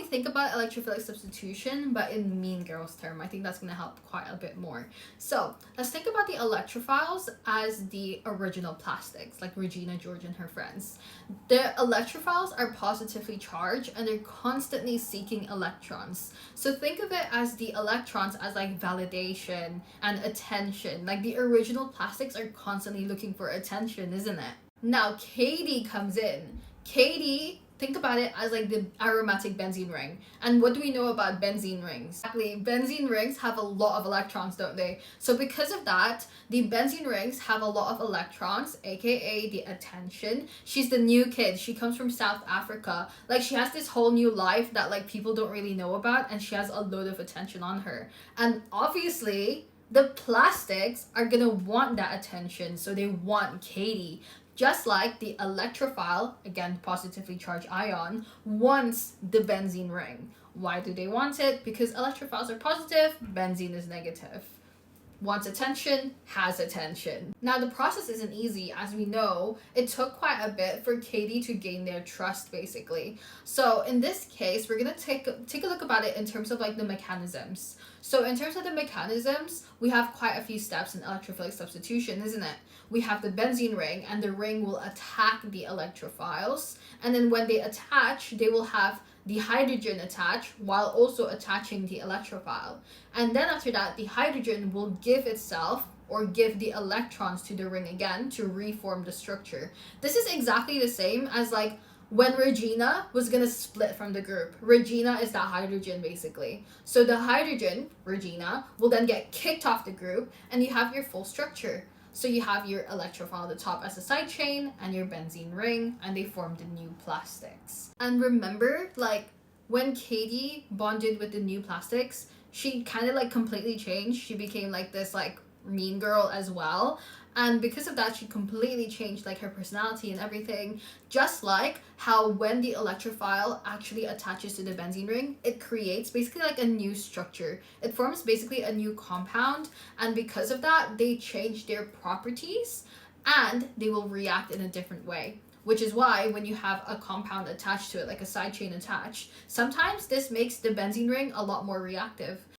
think about electrophilic substitution, but in Mean Girls term. I think that's going to help quite a bit more. So let's think about the electrophiles as the original plastics, like Regina George and her friends. The electrophiles are positively charged and they're constantly seeking electrons. So think of it as the electrons as like validation and attention. Like the original plastics are constantly looking for attention, isn't it? Now Katie comes in. Katie, think about it as like the aromatic benzene ring. And what do we know about benzene rings? Exactly, benzene rings have a lot of electrons, don't they? So because of that, the benzene rings have a lot of electrons, aka the attention. She's the new kid. She comes from South Africa. Like she has this whole new life that like people don't really know about, and she has a load of attention on her. And obviously, the plastics are gonna want that attention, so they want Katie. Just like the electrophile, again positively charged ion, wants the benzene ring. Why do they want it? Because electrophiles are positive, benzene is negative. Wants attention, has attention. Now the process isn't easy, as we know. It took quite a bit for Katie to gain their trust, basically. So in this case, we're gonna take a look about it in terms of like the mechanisms. So in terms of the mechanisms, we have quite a few steps in electrophilic substitution, isn't it? We have the benzene ring, and the ring will attack the electrophiles, and then when they attach, they will have the hydrogen attach while also attaching the electrophile. And then after that, the hydrogen will give itself or give the electrons to the ring again to reform the structure. This is exactly the same as like when Regina was gonna split from the group. Regina is that hydrogen basically. So the hydrogen, Regina, will then get kicked off the group and you have your full structure. So you have your electrophile at the top as a side chain and your benzene ring, and they form the new plastics. And remember, like when Katie bonded with the new plastics, she kind of like completely changed. She became like this like mean girl as well. And because of that, she completely changed like her personality and everything. Just like how when the electrophile actually attaches to the benzene ring, it creates basically like a new structure. It forms basically a new compound. And because of that, they change their properties and they will react in a different way. Which is why when you have a compound attached to it, like a side chain attached, sometimes this makes the benzene ring a lot more reactive.